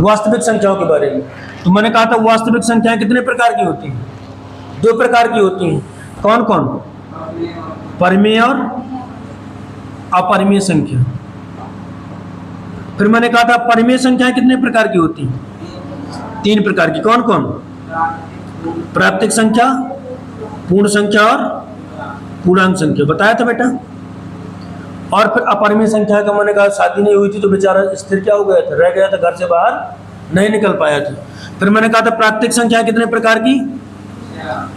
वास्तविक संख्याओं के बारे में। तो मैंने कहा था वास्तविक संख्याएं कितने प्रकार की होती हैं? 2 प्रकार की होती हैं। कौन कौन? परिमेय और अपरिमेय संख्या। फिर मैंने कहा था परिमेय संख्याएं कितने प्रकार की होती हैं? 3 प्रकार की। कौन कौन? प्राकृतिक संख्या, पूर्ण संख्या और पूर्णांक संख्या। बताया था बेटा। और फिर अपरिमेय संख्या का मैंने कहा शादी नहीं हुई थी तो बेचारा स्थिर क्या हो गया था, रह गया था, घर से बाहर नहीं निकल पाया था। फिर मैंने कहा था प्राकृतिक संख्या कितने प्रकार की?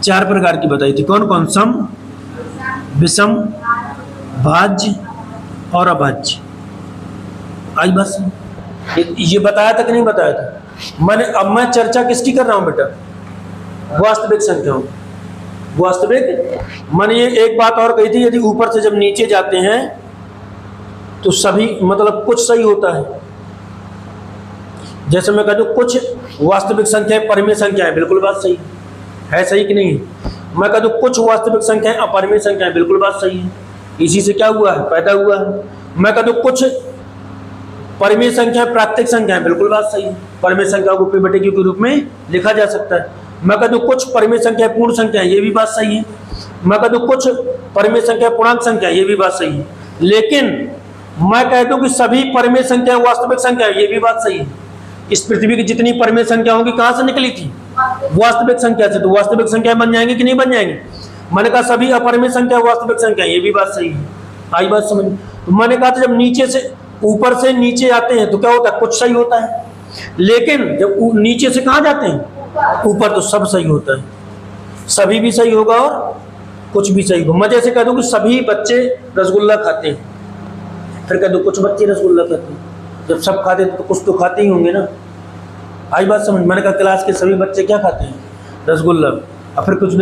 4 प्रकार की बताई थी। कौन कौन? सम, विषम, भाज्य और अभाज्य। आई बस ये बताया था कि नहीं बताया था मैंने? अब मैं चर्चा किसकी कर रहा हूं बेटा? वास्तविक संख्याओं। वास्तविक मैंने ये एक बात और कही थी, यदि ऊपर से जब नीचे जाते हैं तो सभी मतलब कुछ सही होता है। जैसे मैं कह दूं कुछ वास्तविक संख्याएं परिमेय संख्याएं, बिल्कुल बात सही है सही कि नहीं? मैं कह दूं कुछ वास्तविक संख्याएं अपरिमेय संख्याएं, बिल्कुल बात सही है। इसी से क्या हुआ है? पैदा हुआ है। मैं कह दूं कुछ परिमेय संख्याएं प्राकृतिक संख्याएं, बिल्कुल बात सही है। परिमेय संख्या को p/q के रूप में लिखा जा सकता है। मैं कह दूं कुछ परिमेय संख्या पूर्ण संख्या, ये भी बात सही है। मैं कह दूं कुछ परिमेय संख्या पूर्णांक संख्या, ये भी बात सही है। लेकिन मैं कह दूं कि सभी परिमेय संख्या वास्तविक संख्या, ये भी बात सही है। इस पृथ्वी की जितनी परिमेय संख्या होंगी कहां से निकली थी? वास्तविक संख्या से। तो वास्तविक संख्या बन जाएंगे कि नहीं बन जाएंगे? मैंने कहा सभी अपरिमेय संख्या वास्तविक संख्या, ये भी बात सही है। आई बात समझ? तो मैंने कहा था जब नीचे से ऊपर से नीचे आते हैं तो क्या होता है? कुछ सही होता है। लेकिन जब नीचे से कहां जाते हैं? ऊपर, तो सब सही होता है। सभी भी सही होगा और कुछ भी सही होगा। मैं जैसे कह दूं कि सभी बच्चे रसगुल्ला खाते हैं, फिर कह दो कुछ बच्चे रसगुल्ला खाते हैं। जब सब खाते तो कुछ तो खाते ही होंगे ना। आई बात समझ? मैंने कहा क्लास के सभी बच्चे क्या खाते हैं? रसगुल्ला। और फिर कुछ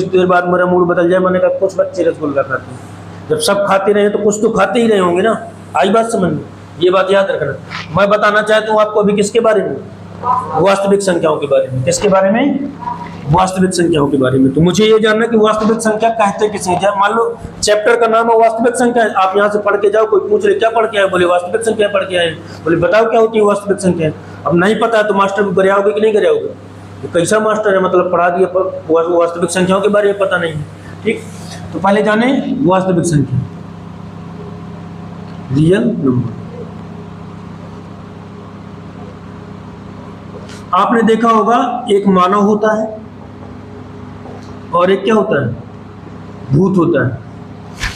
देर बाद मेरा मूड बदल जाए, मैंने कहा कुछ बच्चे रसगुल्ला खाते हैं। जब सब खाते रहे तो कुछ तो खाते ही रहे होंगे ना। आई बात समझ में? ये बात याद रखना। मैं बताना चाहता हूँ आपको अभी किसके बारे में? वास्तविक संख्याओं के बारे में। किसके बारे में? वास्तविक संख्याओं के बारे में। तो मुझे ये जानना कि वास्तविक संख्या कहते किसे? मान लो चैप्टर का नाम है वास्तविक संख्या, आप यहाँ से पढ़ के जाओ, कोई पूछ रहे क्या पढ़ के आए? बोले वास्तविक संख्या पढ़ के आए। बोले बताओ क्या होती है वास्तविक संख्या? अब नहीं पता है तो मास्टर को गिराओगे कि नहीं गिराओगे? तो कैसा मास्टर है, मतलब पढ़ा दिया वास्तविक संख्याओं के बारे में पता नहीं है। ठीक, तो पहले जाने वास्तविक संख्या, रियल नंबर। आपने देखा होगा एक मानव होता है और एक क्या होता है? भूत होता है।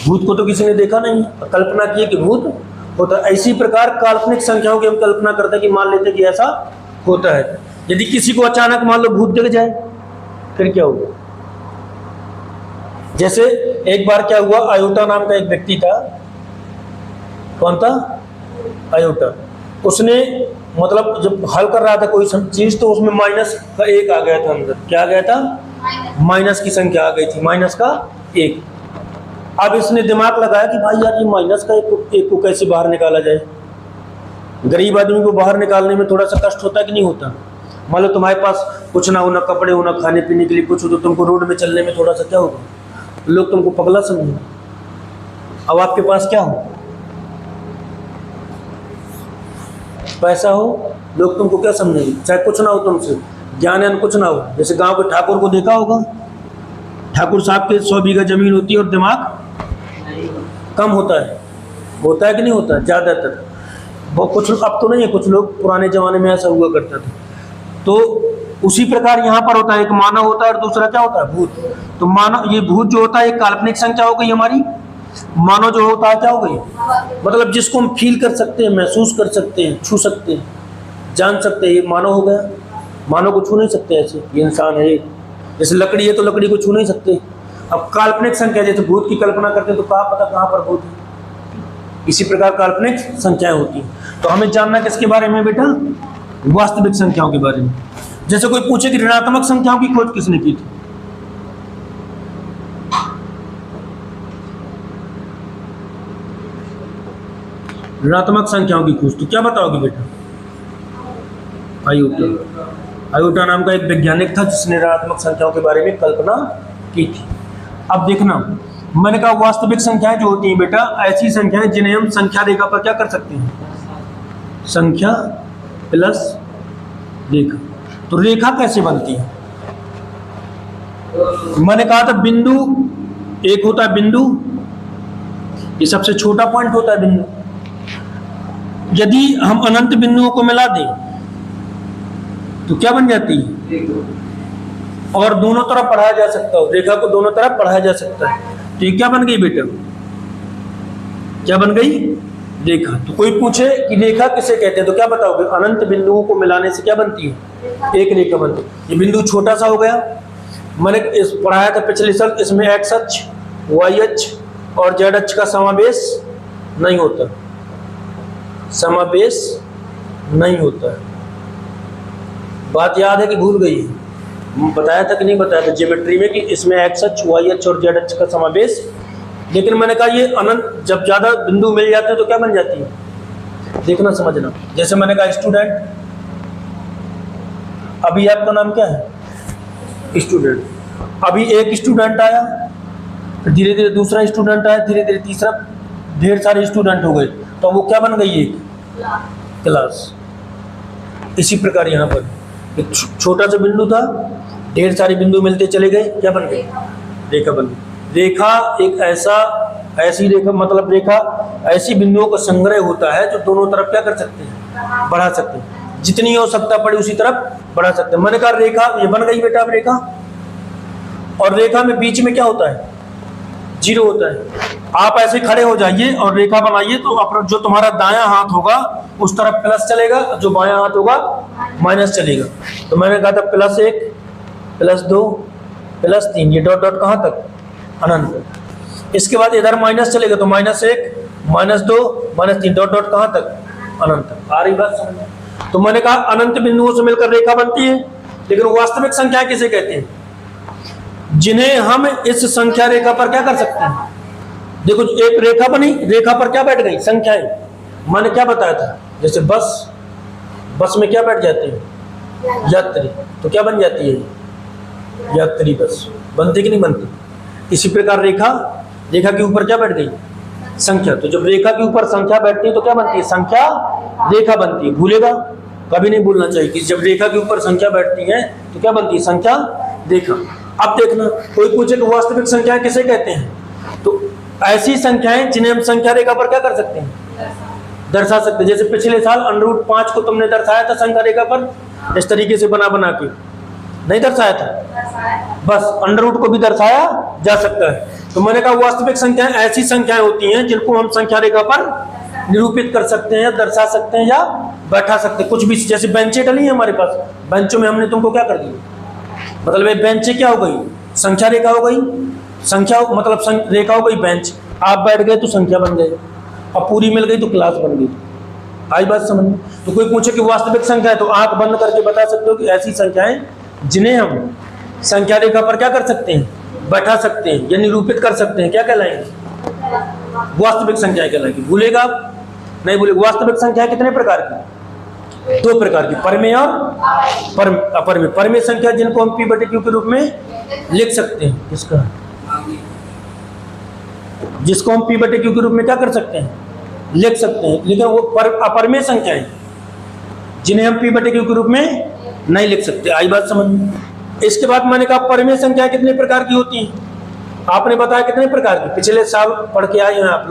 भूत को तो किसी ने देखा नहीं, कल्पना की कि भूत होता है। इसी प्रकार काल्पनिक संख्याओं की हम कल्पना करते हैं कि मान लेते हैं कि ऐसा होता है। यदि किसी को अचानक मान लो भूत दिख जाए फिर क्या होगा? जैसे एक बार क्या हुआ, अयोटा नाम का एक व्यक्ति था। कौन था? अयोटा। उसने मतलब जब हल कर रहा था कोई चीज तो उसमें माइनस का 1 आ गया था अंदर। क्या आ गया था? माइनस की संख्या आ गई थी, माइनस का 1। अब इसने दिमाग लगाया कि भाई यार ये माइनस का 1 को कैसे बाहर निकाला जाए। गरीब आदमी को बाहर निकालने में थोड़ा सा कष्ट होता है कि नहीं होता? मान लो तुम्हारे पास कुछ ना हो, ना कपड़े हो, ना खाने पीने के लिए कुछ हो, तो तुमको रोड में चलने में थोड़ा सा क्या होगा? लोग तुमको पगला समझेंगे। अब आपके पास क्या हो? पैसा हो, लोग तुमको क्या समझेंगे? चाहे कुछ ना हो तुमसे, ज्ञान कुछ ना हो। जैसे गांव के ठाकुर को देखा होगा, ठाकुर साहब के 100 बीघा जमीन होती है और दिमाग कम होता है कि नहीं होता? ज्यादातर वो कुछ, अब तो नहीं है, कुछ लोग पुराने जमाने में ऐसा हुआ करता था। तो उसी प्रकार यहाँ पर होता है, एक मानव होता है और दूसरा क्या होता है? भूत। तो मानव, ये भूत जो होता है एक काल्पनिक संख्या हो गई हमारी। मानव जो होता है क्या हो गई? मतलब जिसको हम फील कर सकते हैं, महसूस कर सकते हैं, छू सकते हैं, जान सकते हैं, ये मानव हो गया। मानव को छू नहीं सकते ऐसे, ये इंसान है। जैसे लकड़ी है तो लकड़ी को छू नहीं सकते। अब काल्पनिक संख्या जैसे भूत की कल्पना करते हैं तो कहाँ पता कहाँ पर भूत है। इसी प्रकार काल्पनिक संख्याएं होती हैं। तो हमें जानना किसके बारे में बेटा? वास्तविक संख्याओं के बारे में। जैसे कोई पूछे कि ऋणात्मक संख्याओं की खोज किसने की थी? ऋणात्मक संख्याओं की खोज, तो क्या बताओगे बेटा? अयोटा नाम का एक वैज्ञानिक था जिसने ऋणात्मक संख्याओं के बारे में कल्पना की थी। अब देखना, मैंने कहा वास्तविक संख्याएं जो होती हैं बेटा, ऐसी संख्याएं जिन्हें हम संख्या रेखा पर क्या कर सकते हैं? संख्या प्लस रेखा। तो रेखा कैसे बनती है? मैंने कहा था बिंदु एक होता है बिंदु, ये सबसे छोटा पॉइंट होता है बिंदु। यदि हम अनंत बिंदुओं को मिला दें तो क्या बन जाती है? और दोनों तरफ पढ़ाया जा सकता है, रेखा को दोनों तरफ पढ़ाया जा सकता है। तो ये क्या बन गई बेटा? क्या बन गई? रेखा। तो कोई पूछे कि रेखा किसे कहते हैं तो क्या बताओगे? अनंत बिंदुओं को मिलाने से क्या बनती है? एक रेखा बनती है। ये बिंदु छोटा सा हो गया, मैंने इस पढ़ाया था पिछले साल, इसमें एक्स अक्ष, वाई अक्ष और जेड अक्ष का समावेश नहीं होता, समावेश नहीं होता है। बात याद है कि भूल गई है? बताया था कि नहीं बताया था ज्योमेट्री में कि इसमें एक्स अक्ष, वाई अक्ष और जेड अक्ष का समावेश। लेकिन मैंने कहा ये अनंत जब ज्यादा बिंदु मिल जाते हैं तो क्या बन जाती है? देखना समझना। जैसे मैंने कहा स्टूडेंट, अभी आपका नाम क्या है? स्टूडेंट। अभी एक स्टूडेंट आया, फिर धीरे धीरे दूसरा स्टूडेंट आया, धीरे धीरे तीसरा, ढेर सारे स्टूडेंट हो गए, तो वो क्या बन गई? एक क्लास। इसी प्रकार यहाँ पर एक छोटा सा बिंदु था, ढेर सारे बिंदु मिलते चले गए, क्या बन गई? रेखा बन गई। रेखा एक ऐसी रेखा, मतलब रेखा ऐसी बिंदुओं का संग्रह होता है जो दोनों तरफ क्या कर सकते हैं? बढ़ा सकते हैं। जितनी आवश्यकता पड़े उसी तरफ बढ़ा सकते हैं। मैंने कहा रेखा ये बन गई बेटा अब रेखा, और रेखा में बीच में क्या होता है? जीरो होता है। आप ऐसे खड़े हो जाइए और रेखा बनाइए तो अपना जो तुम्हारा दायां हाथ होगा उस तरफ प्लस चलेगा, जो बायां हाथ होगा माइनस चलेगा। तो मैंने कहा था +1 +2 +3, ये डॉट डॉट कहाँ तक? अनंत। इसके बाद इधर माइनस चलेगा तो -1 -2 -3 डॉट डॉट कहाँ तक? अनंत तक। आ रही बात समझ? तो मैंने कहा अनंत बिंदुओं से मिलकर रेखा बनती है। लेकिन वास्तविक संख्या किसे कहते हैं? जिन्हें हम इस संख्या रेखा पर क्या कर सकते हैं? देखो एक रेखा बनी, रेखा पर क्या बैठ गई? संख्याएं। मैंने क्या बताया था? जैसे बस में क्या बैठ जाते हैं? यात्री। तो क्या बन जाती है? यात्री बस। बनती कि नहीं बनती? इसी प्रकार रेखा के ऊपर क्या बैठ गई? संख्या। तो जब रेखा के ऊपर संख्या बैठती है तो क्या बनती है? संख्या रेखा बनती है। भूलेगा, कभी नहीं भूलना चाहिए कि जब रेखा के ऊपर संख्या बैठती है तो क्या बनती है? संख्या रेखा। अब देखना, कोई पूछे कि वास्तविक संख्या किसे कहते हैं, तो ऐसी संख्याएं जिन्हें हम संख्या रेखा पर क्या कर सकते हैं? दर्शा सकते हैं। जैसे पिछले साल √5 को तुमने दर्शाया था संख्या रेखा पर, इस तरीके से बना के नहीं दर्शाया था? बस √, को भी दर्शाया जा सकता है। तो मैंने कहा वास्तविक संख्याएं ऐसी संख्याएं होती हैं जिनको हम संख्या रेखा पर निरूपित कर सकते हैं या दर्शा सकते हैं या बैठा सकते हैं। कुछ भी, जैसे बेंचें डली हैं हमारे पास, बेंचों में हमने तुमको क्या कर दिया? मतलब ये बेंचें क्या हो गई? संख्या रेखा हो गई। संख्या मतलब रेखा हो गई बेंच। आप बैठ गए तो संख्या बन गई, अब पूरी मिल गई तो क्लास बन गई। आई बात समझ में? तो कोई पूछे कि वास्तविक संख्या है तो आंख बंद करके बता सकते हो कि ऐसी संख्याएं जिन्हें हम संख्या रेखा पर क्या कर सकते हैं? बैठा सकते हैं या निरूपित कर सकते हैं, क्या कहलाएंगे? वास्तविक संख्या कहलाएगी। भूलेगा आप? नहीं भूलेगा। वास्तविक संख्या कितने प्रकार की? 2 प्रकार की, परमेय और अपरमेय। परमेय संख्या जिनको हम P/Q के रूप में लिख सकते हैं, जिसको हम P/Q के रूप में क्या कर सकते हैं? लिख सकते हैं। लेकिन वो अपरमेय संख्या है जिन्हें हम P/Q के रूप में नहीं लिख सकते। आई बात समझ में? इसके बाद मैंने कहा परमेय संख्या कितने प्रकार की होती है? आपने बताया कितने प्रकार की? पिछले साल पढ़ के आए हैं आप।